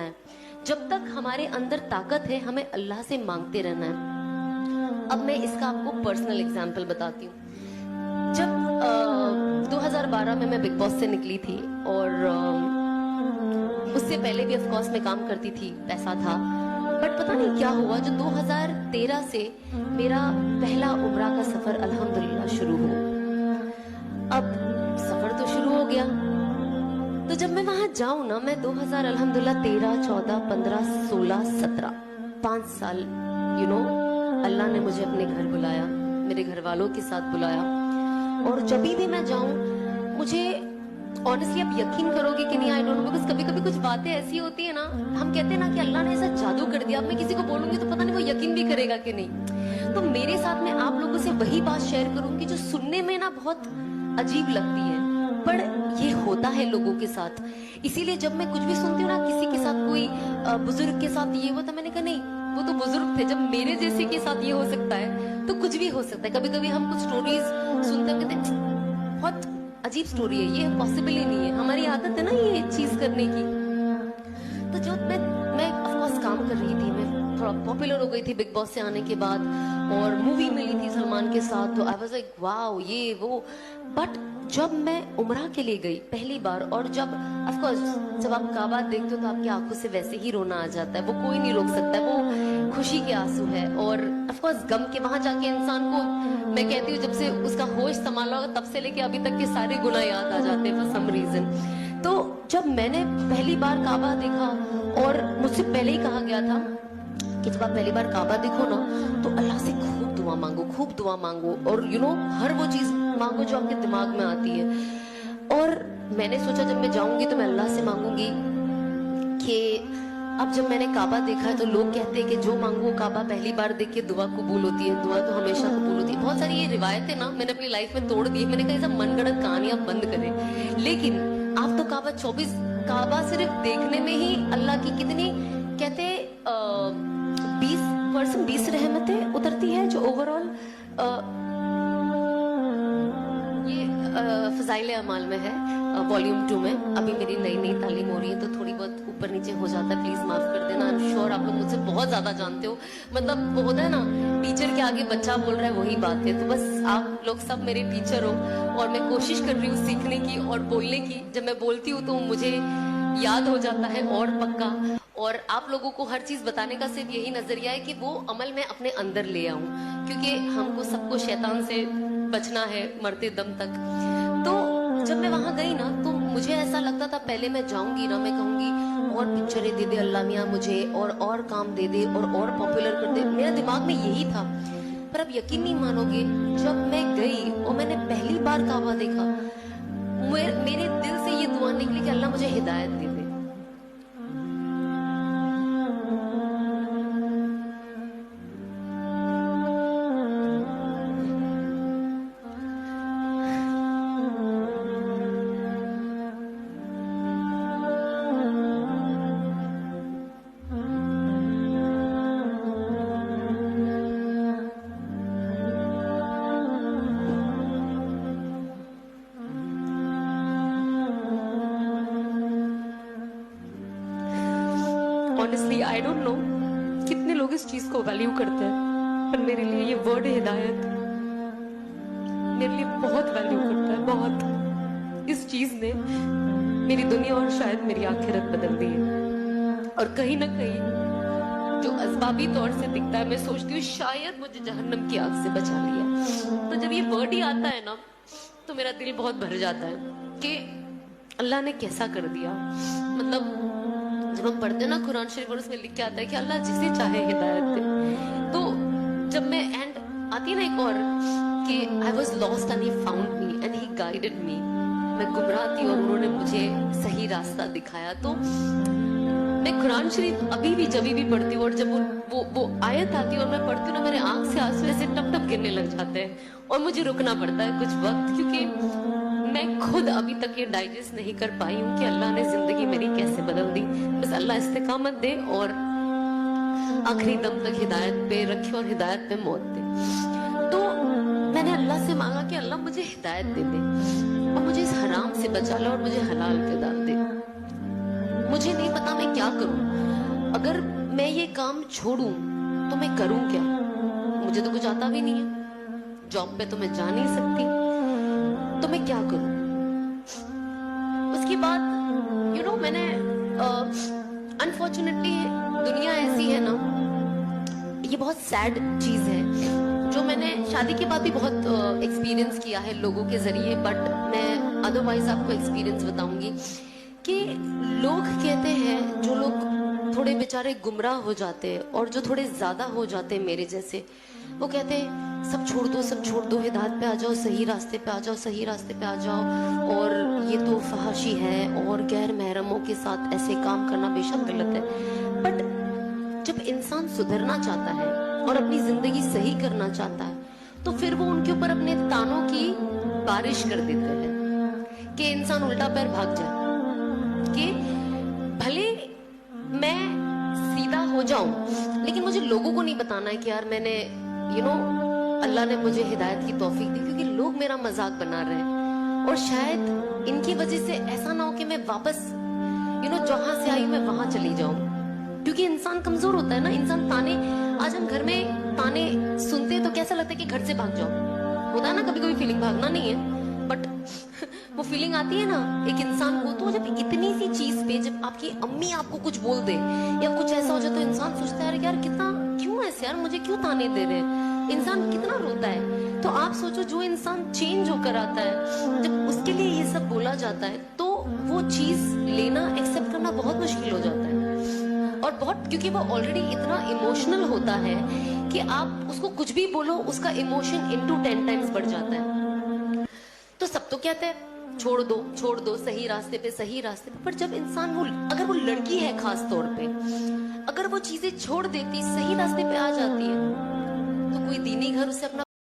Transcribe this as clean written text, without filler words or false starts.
है. जब तक हमारे अंदर ताकत है हमें अल्लाह से मांगते रहना है. अब मैं इसका आपको पर्सनल एग्जाम्पल बताती हूँ. जब 2012 में मैं बिग बॉस से निकली थी और उससे पहले भी ऑफ कोर्स मैं काम करती थी, पैसा था, बट पता नहीं क्या हुआ जो 2013 से मेरा पहला उम्रा का सफर अल्हम्दुलिल्लाह शुरू हो. अब सफर तो शुरू हो गया, तो जब मैं वहां जाऊं ना, मैं 2000 अल्हम्दुलिल्लाह 13, 14, 15, 16, 17 5 साल अल्लाह ने मुझे अपने घर बुलाया, मेरे घर वालों के साथ बुलाया. और जब भी मैं जाऊं, मुझे ऑनेस्टली आप यकीन करोगे कि नहीं, आई डोंट नो, बिकॉज़ कभी कभी कुछ बातें ऐसी होती है ना, हम कहते हैं ना कि अल्लाह ने ऐसा जादू कर दिया. अब मैं किसी को बोलूंगी तो पता नहीं वो यकीन भी करेगा कि नहीं. तो मेरे साथ मैं आप लोगों से वही बात शेयर करूंगी जो सुनने में ना बहुत अजीब लगती है, पर ये होता है लोगों के साथ. इसीलिए जब मैं कुछ भी सुनती हूँ ना, किसी के साथ, कोई बुजुर्ग के साथ ये हुआ, तो मैंने कहा नहीं, वो तो बुजुर्ग थे. जब मेरे जैसे के साथ ये हो सकता है तो कुछ भी हो सकता है. कभी कभी हम कुछ स्टोरीज सुनते हैं, कहते हैं बहुत अजीब स्टोरी है, ये पॉसिबल ही नहीं है. हमारी आदत है ना ये चीज करने की. तो जब मैं ऑफ कोर्स काम कर रही थी, मैं थोड़ा पॉपुलर हो गई थी बिग बॉस से आने के बाद, और मूवी मिली थी सलमान के साथ, तो आई वाज लाइक वाओ, ये वो. बट जब मैं उम्रा के लिए गई पहली बार, और जब ऑफ कोर्स जब आप काबा देखते हो तो आपकी आंखों से वैसे ही रोना आ जाता है, वो कोई नहीं रोक सकता है, वो खुशी के आंसू है. और ऑफ कोर्स गम के वहां जाके इंसान को, मैं कहती हूँ, जब से उसका होश संभाला होगा तब से लेके अभी तक के सारे गुनाह याद आ जाते हैं फॉर सम रीजन. तो जब मैंने पहली बार काबा देखा, और मुझसे पहले ही कहा गया था कि जब आप पहली बार काबा देखो ना, तो अल्लाह से खूब दुआ मांगो, खूब दुआ मांगो, और हर वो चीज मांगो जो आपके दिमाग में आती है. और मैंने सोचा जब मैं जाऊंगी तो मैं अल्लाह से मांगूंगी कि अब जब मैंने काबा देखा है, तो लोग कहते हैं कि जो मांगो काबा पहली बार देख के दुआ कबूल होती है, दुआ तो हमेशा कबूल होती है. बहुत सारी ये रिवायतें ना मैंने अपनी लाइफ में तोड़ दी. मैंने कहा सब मनगढ़ंत कहानियां बंद करें, लेकिन आप तो काबा सिर्फ देखने में ही अल्लाह की कितनी, कहते 20% रहमतें उतरती है, जो ओवरऑल ये फजाइल अमाल में है, वॉल्यूम 2 में. अभी मेरी नई तालीम हो रही है तो थोड़ी बहुत ऊपर नीचे हो जाता है, प्लीज माफ कर देना. आई एम श्योर आप लोग मुझसे बहुत ज्यादा जानते हो. मतलब वो होता है ना, टीचर के आगे बच्चा बोल रहा है, वही बात है. तो बस आप लोग सब मेरे टीचर हो, और मैं कोशिश कर रही हूँ सीखने की और बोलने की. जब मैं बोलती हूँ तो मुझे याद हो जाता है और पक्का. और आप लोगों को हर चीज बताने का सिर्फ यही नजरिया है कि वो अमल में अपने अंदर ले आऊं, क्योंकि हमको सबको शैतान से बचना है मरते दम तक. तो जब मैं वहां गई ना, तो मुझे ऐसा लगता था, पहले मैं जाऊंगी ना, मैं कहूंगी और पिक्चरें दे दे अल्लाह मियां मुझे, और काम दे दे, और पॉपुलर कर दे. मेरे दिमाग में यही था. पर अब यकीन नहीं मानोगे, जब मैं गई और मैंने पहली बार काबा देखा, मेरे दिल से ये दुआ निकली कि अल्लाह मुझे हिदायत दे दे. ऑनेस्टली आई डोंट नो कितने लोग इस चीज को वैल्यू करते हैं, पर मेरे लिए ये वर्ड हिदायत मेरे लिए बहुत वैल्यू करता है, बहुत. इस चीज ने मेरी दुनिया और शायद मेरी आखिरत बदल दी है. और कहीं ना कहीं जो असबाबी तौर से दिखता है, मैं सोचती हूँ शायद मुझे जहन्नम की आग से बचा लिया. तो जब ये वर्ड ही आता है ना, तो मेरा दिल बहुत भर जाता है कि अल्लाह ने कैसा कर दिया. मतलब जब हम पढ़ते हैं ना कुरान शरीफ, और उसमें लिख के आता है कि अल्लाह जिसे चाहे हिदायत दे. तो जब मैं एंड आती है ना एक और कि I was lost and he found me and he guided मी. मैं गुमराह थी और उन्होंने मुझे सही रास्ता दिखाया. तो मैं कुरान शरीफ अभी भी जब भी पढ़ती हूँ, और जब वो आयत आती है और मैं पढ़ती हूँ ना, मेरे आंख से आंसू ऐसे टप टप गिरने लग जाते हैं, और मुझे रुकना पड़ता है कुछ वक्त, क्योंकि मैं खुद अभी तक ये डाइजेस्ट नहीं कर पाई हूँ कि अल्लाह ने जिंदगी मेरी कैसे बदल दी. बस अल्लाह इस्तिकामत दे और आखिरी दम तक हिदायत पे रखे और हिदायत पे मौत दे. तो मैंने अल्लाह से मांगा कि अल्लाह मुझे हिदायत दे दे, और मुझे इस हराम से बचा लो, और मुझे हलाल पे डाल दे. मुझे नहीं पता मैं क्या करूं, अगर मैं ये काम छोड़ूं तो मैं करूं क्या, मुझे तो कुछ आता भी नहीं है, जॉब पे तो मैं जा नहीं सकती, तो मैं क्या करूं। उसके बाद मैंने अनफॉर्चुनेटली दुनिया ऐसी है ना, ये बहुत सैड चीज है जो मैंने शादी के बाद भी बहुत एक्सपीरियंस किया है लोगों के जरिए, बट मैं अदरवाइज आपको एक्सपीरियंस बताऊंगी कि लोग कहते हैं, जो लोग थोड़े बेचारे गुमराह हो जाते हैं और जो थोड़े ज्यादा हो जाते हैं मेरे जैसे, वो कहते हैं सब छोड़ दो, सब छोड़ दो, हिदायत पे आ जाओ, सही रास्ते पे आ जाओ, सही रास्ते पे आ जाओ, और ये तो फहाशी है और गैर महरमों के साथ ऐसे काम करना बेशक गलत है। बट जब इंसान सुधरना चाहता है और अपनी जिंदगी सही करना चाहता है, तो फिर वो उनके ऊपर अपने तानों की बारिश कर देते हैं कि इंसान उल्टा पैर भाग जाए, कि भले मैं सीधा हो जाऊं लेकिन मुझे लोगों को नहीं बताना है कि यार मैंने अल्लाह ने मुझे हिदायत की तौफीक दी, क्योंकि लोग मेरा मजाक बना रहे हैं और शायद इनकी वजह से ऐसा ना हो कि मैं वापस जहां से आई हूं मैं वहां चली जाऊं, क्योंकि इंसान कमजोर होता है ना। इंसान ताने, आज हम घर में ताने सुनते हैं तो कैसा लगता है कि घर से भाग जाओ, होता है ना कभी कभी फीलिंग, भागना नहीं है बट वो फीलिंग आती है ना एक इंसान को। तो जब इतनी सी चीज पे जब आपकी अम्मी आपको कुछ बोल दे या कुछ ऐसा हो जाए तो इंसान सोचता है यार कितना, क्यों ऐसे यार, मुझे क्यों ताने दे रहे हैं, इंसान कितना रोता है। तो आप सोचो जो इंसान चेंज होकर आता है, जब उसके लिए ये सब बोला जाता है तो वो चीज लेना, एक्सेप्ट करना बहुत मुश्किल हो जाता है, और बहुत, क्योंकि वो ऑलरेडी इतना इमोशनल होता है कि आप उसको कुछ भी बोलो उसका इमोशन इनटू 10 टाइम्स बढ़ जाता है। तो सब तो कहते हैं छोड़ दो, सही रास्ते पे, सही रास्ते पे, पर जब इंसान अगर वो लड़की है खास तौर पे, अगर वो चीजें छोड़ देती, सही रास्ते पे आ जाती है, तो कोई दीनी घर उसे अपना